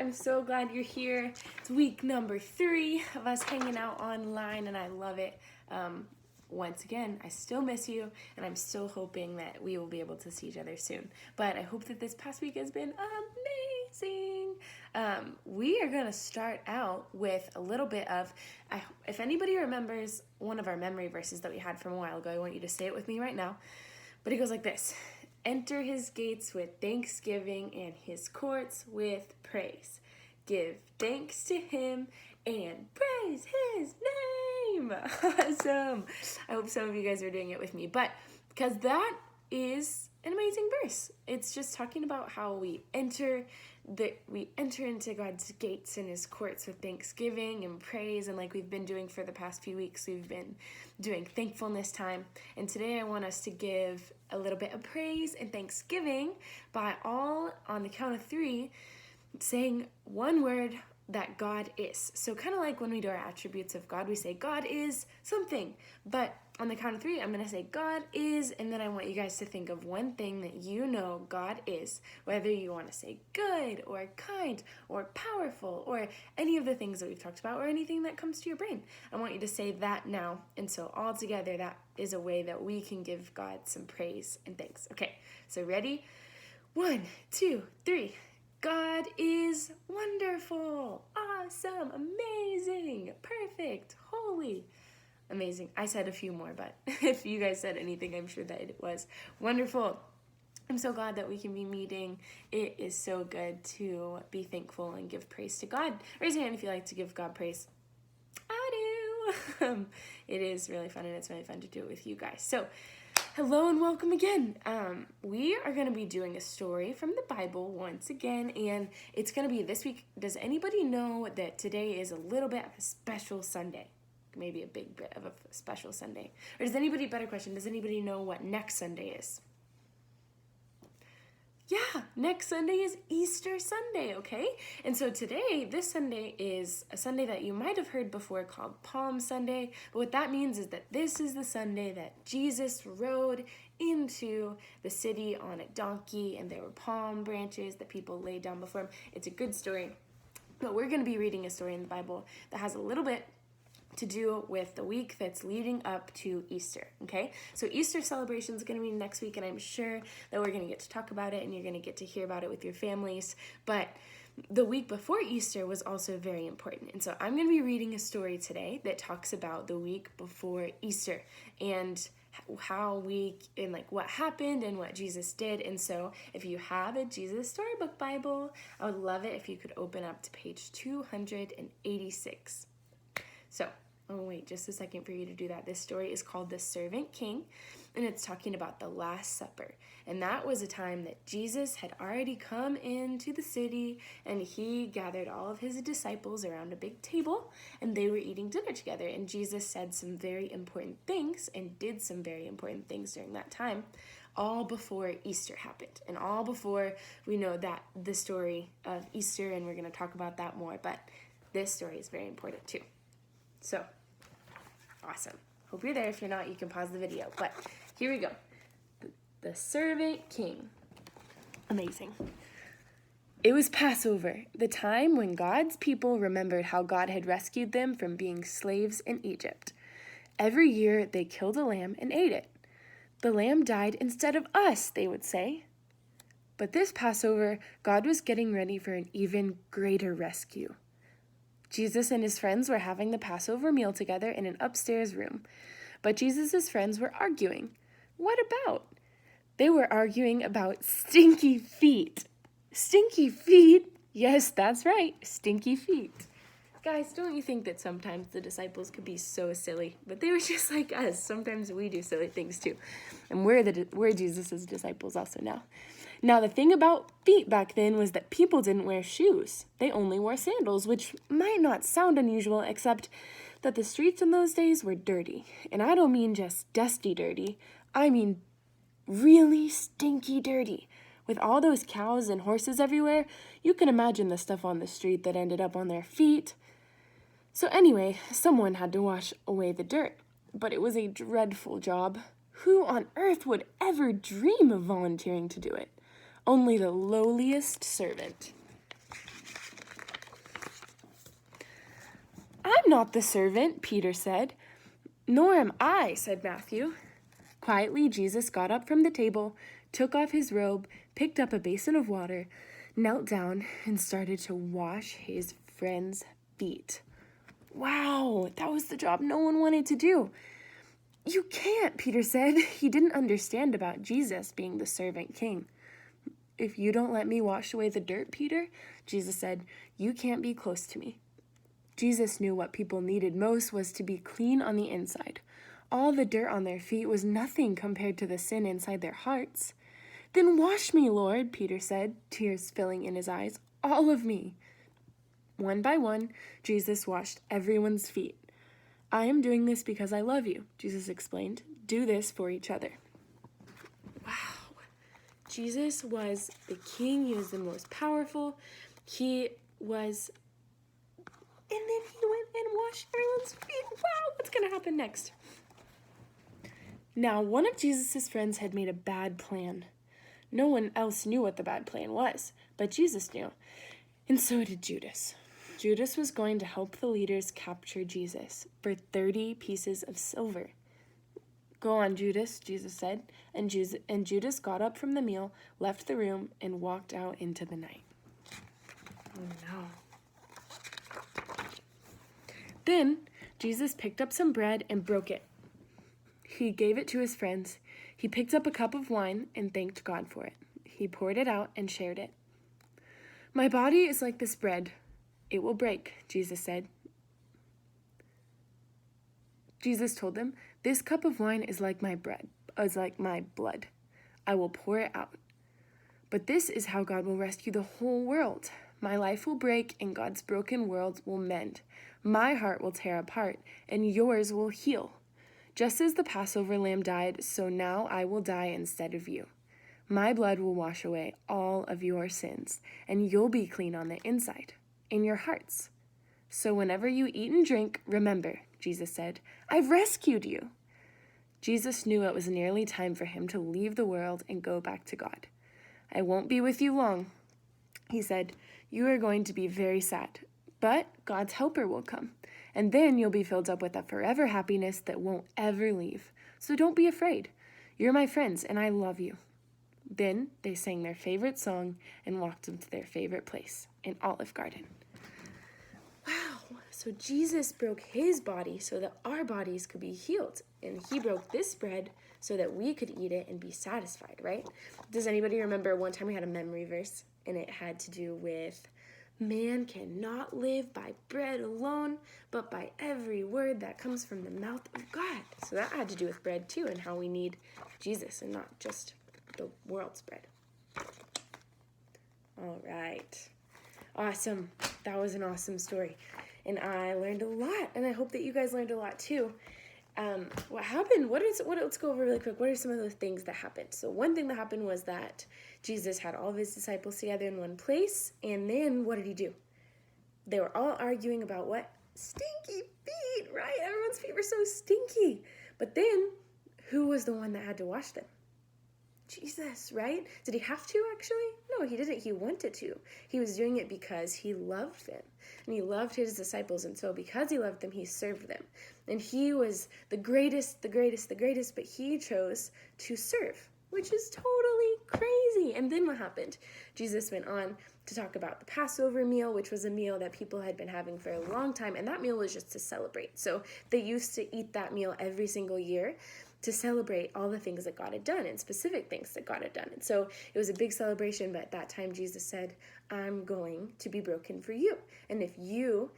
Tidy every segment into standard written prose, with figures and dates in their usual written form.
I'm so glad you're here. It's week number 3 of us hanging out online, and I love it. Once again, I still miss you, and I'm still hoping that we will be able to see each other soon. But I hope that this past week has been amazing. We are going to start out with a little bit of, if anybody remembers one of our memory verses that we had from a while ago, I want you to say it with me right now. But it goes like this. Enter his gates with thanksgiving and his courts with praise. Give thanks to him and praise his name. Awesome. I hope some of you guys are doing it with me, but because that is an amazing verse. It's just talking about how we enter into God's gates and his courts with thanksgiving and praise, and like we've been doing for the past few weeks, we've been doing thankfulness time. And today I want us to give a little bit of praise and thanksgiving by all, on the count of 3, saying one word that God is. So kind of like when we do our attributes of God, we say God is something, but on the count of 3, I'm going to say God is, and then I want you guys to think of one thing that you know God is, whether you want to say good or kind or powerful or any of the things that we've talked about or anything that comes to your brain. I want you to say that now, and so all together that is a way that we can give God some praise and thanks. Okay, so ready? 1, 2, 3. God is wonderful, awesome, amazing, perfect, holy. Amazing. I said a few more, but if you guys said anything, I'm sure that it was wonderful. I'm so glad that we can be meeting. It is so good to be thankful and give praise to God. Raise your hand if you like to give God praise. I do. It is really fun, and it's really fun to do it with you guys. So, hello and welcome again. We are going to be doing a story from the Bible once again, and it's going to be this week. Does anybody know that today is a little bit of a special Sunday? Maybe a big bit of a special Sunday. Or does anybody, better question, does anybody know what next Sunday is? Yeah, next Sunday is Easter Sunday, okay? And so today, this Sunday is a Sunday that you might have heard before called Palm Sunday. But what that means is that this is the Sunday that Jesus rode into the city on a donkey, and there were palm branches that people laid down before him. It's a good story. But we're going to be reading a story in the Bible that has a little bit to do with the week that's leading up to Easter, okay? So Easter celebration is going to be next week, and I'm sure that we're going to get to talk about it, and you're going to get to hear about it with your families. But the week before Easter was also very important, and so I'm going to be reading a story today that talks about the week before Easter and how and like what happened and what Jesus did. And so if you have a Jesus Storybook Bible, I would love it if you could open up to page 286. So, oh wait, just a second for you to do that. This story is called The Servant King, and it's talking about the Last Supper. And that was a time that Jesus had already come into the city, and he gathered all of his disciples around a big table, and they were eating dinner together. And Jesus said some very important things and did some very important things during that time, all before Easter happened, and all before we know that the story of Easter, and we're going to talk about that more, but this story is very important too. So, awesome. Hope you're there. If you're not, you can pause the video. But here we go. The Servant King. Amazing. It was Passover, the time when God's people remembered how God had rescued them from being slaves in Egypt. Every year, they killed a lamb and ate it. The lamb died instead of us, they would say. But this Passover, God was getting ready for an even greater rescue. Jesus and his friends were having the Passover meal together in an upstairs room. But Jesus' friends were arguing. What about? They were arguing about stinky feet. Stinky feet? Yes, that's right, stinky feet. Guys, don't you think that sometimes the disciples could be so silly? But they were just like us. Sometimes we do silly things too. And we're Jesus' disciples also now. Now, the thing about feet back then was that people didn't wear shoes. They only wore sandals, which might not sound unusual, except that the streets in those days were dirty. And I don't mean just dusty dirty. I mean really stinky dirty. With all those cows and horses everywhere, you can imagine the stuff on the street that ended up on their feet. So anyway, someone had to wash away the dirt. But it was a dreadful job. Who on earth would ever dream of volunteering to do it? Only the lowliest servant. I'm not the servant, Peter said. Nor am I, said Matthew. Quietly, Jesus got up from the table, took off his robe, picked up a basin of water, knelt down, and started to wash his friends' feet. Wow, that was the job no one wanted to do. You can't, Peter said. He didn't understand about Jesus being the servant king. If you don't let me wash away the dirt, Peter, Jesus said, you can't be close to me. Jesus knew what people needed most was to be clean on the inside. All the dirt on their feet was nothing compared to the sin inside their hearts. Then wash me, Lord, Peter said, tears filling in his eyes, all of me. One by one, Jesus washed everyone's feet. I am doing this because I love you, Jesus explained. Do this for each other. Wow. Jesus was the king. He was the most powerful. And then he went and washed everyone's feet. Wow, what's going to happen next? Now, one of Jesus' friends had made a bad plan. No one else knew what the bad plan was, but Jesus knew. And so did Judas. Judas was going to help the leaders capture Jesus for 30 pieces of silver. Go on, Judas, Jesus said. And Judas got up from the meal, left the room, and walked out into the night. Oh, no. Then Jesus picked up some bread and broke it. He gave it to his friends. He picked up a cup of wine and thanked God for it. He poured it out and shared it. My body is like this bread. It will break, Jesus said. Jesus told them, this cup of wine is like my blood. I will pour it out. But this is how God will rescue the whole world. My life will break and God's broken world will mend. My heart will tear apart and yours will heal. Just as the Passover lamb died, so now I will die instead of you. My blood will wash away all of your sins, and you'll be clean on the inside, in your hearts. So whenever you eat and drink, remember, Jesus said, I've rescued you. Jesus knew it was nearly time for him to leave the world and go back to God. I won't be with you long, he said. You are going to be very sad, but God's helper will come. And then you'll be filled up with a forever happiness that won't ever leave. So don't be afraid. You're my friends, and I love you. Then they sang their favorite song and walked into their favorite place, an Olive Garden. Wow, so Jesus broke his body so that our bodies could be healed. And he broke this bread so that we could eat it and be satisfied, right? Does anybody remember one time we had a memory verse, and it had to do with man cannot live by bread alone, but by every word that comes from the mouth of God. So that had to do with bread too, and how we need Jesus and not just the world's bread. All right. Awesome. That was an awesome story. And I learned a lot, and I hope that you guys learned a lot too. What happened? Let's go over really quick. What are some of those things that happened? So one thing that happened was that Jesus had all of his disciples together in one place, and then what did he do? They were all arguing about what? Stinky feet, right? Everyone's feet were so stinky. But then, who was the one that had to wash them? Jesus, right? Did he have to actually? No, he didn't. He wanted to. He was doing it because he loved them. And he loved his disciples. And so because he loved them, he served them. And he was the greatest, but he chose to serve, which is totally crazy. And then what happened? Jesus went on to talk about the Passover meal, which was a meal that people had been having for a long time. And that meal was just to celebrate. So they used to eat that meal every single year to celebrate all the things that God had done and specific things that God had done. And so it was a big celebration, but at that time Jesus said, I'm going to be broken for you. And if you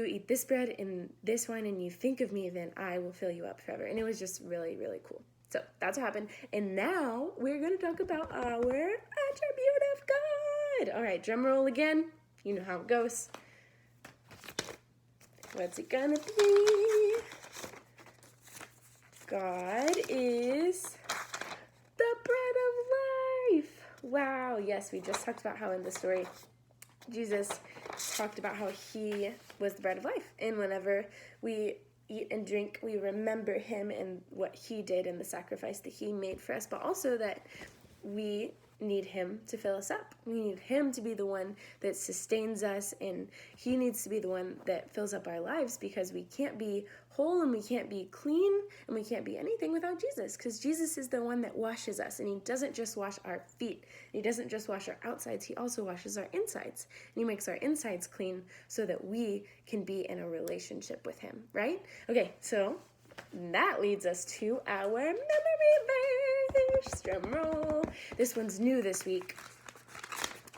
eat this bread and this wine and you think of me, then I will fill you up forever. And it was just really, really cool. So that's what happened. And now we're going to talk about our attribute of God. All right, drum roll again. You know how it goes. What's it gonna be? God is the bread of life. Wow, yes, we just talked about how in the story, Jesus talked about how he was the bread of life. And whenever we eat and drink, we remember him and what he did and the sacrifice that he made for us, but also that we need him to fill us up. We need him to be the one that sustains us, and he needs to be the one that fills up our lives, because we can't be whole and we can't be clean and we can't be anything without Jesus, because Jesus is the one that washes us, and he doesn't just wash our feet. He doesn't just wash our outsides. He also washes our insides, and he makes our insides clean so that we can be in a relationship with him, right? Okay, so that leads us to our memory verse. Drum roll. This one's new this week.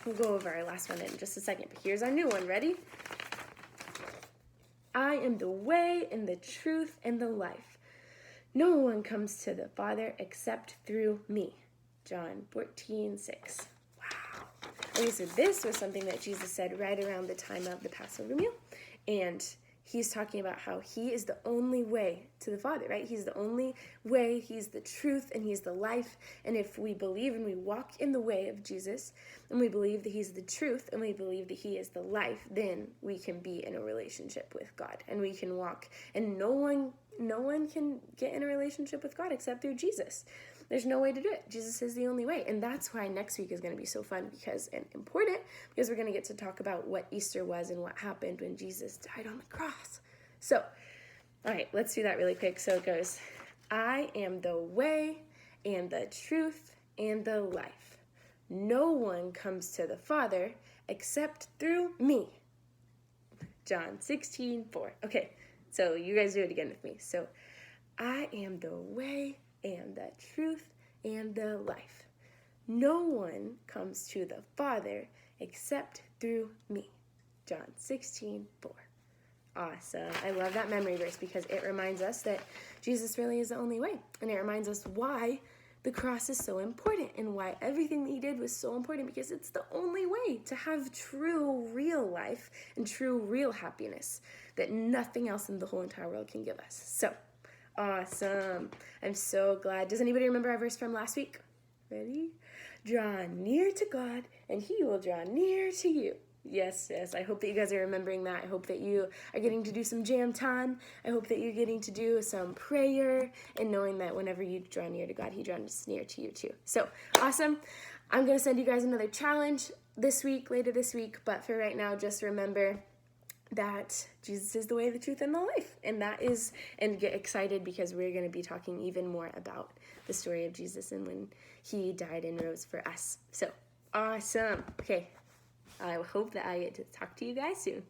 We'll go over our last one in just a second, but here's our new one. Ready? I am the way and the truth and the life. No one comes to the Father except through me. John 14:6. Wow. Okay, so this was something that Jesus said right around the time of the Passover meal. And he's talking about how he is the only way to the Father, right? He's the only way, he's the truth, and he's the life. And if we believe and we walk in the way of Jesus, and we believe that he's the truth, and we believe that he is the life, then we can be in a relationship with God. And we can walk, and no one can get in a relationship with God except through Jesus. There's no way to do it. Jesus is the only way. And that's why next week is going to be so fun and important, because we're going to get to talk about what Easter was and what happened when Jesus died on the cross. So, all right, let's do that really quick. So it goes, I am the way and the truth and the life. No one comes to the Father except through me. John 16:4. Okay, so you guys do it again with me. So, I am the way and the truth and the life. No one comes to the Father except through me. John 16:4. Awesome. I love that memory verse because it reminds us that Jesus really is the only way. And it reminds us why the cross is so important and why everything that he did was so important, because it's the only way to have true, real life and true, real happiness that nothing else in the whole entire world can give us. So, awesome. I'm so glad. Does anybody remember our verse from last week? Ready? Draw near to God, and he will draw near to you. Yes. I hope that you guys are remembering that. I hope that you are getting to do some jam time. I hope that you're getting to do some prayer and knowing that whenever you draw near to God, he draws near to you too. So, awesome. I'm going to send you guys another challenge later this week. But for right now, just remember that Jesus is the way, the truth, and the life. And get excited because we're going to be talking even more about the story of Jesus and when he died and rose for us. So, awesome. Okay, I hope that I get to talk to you guys soon.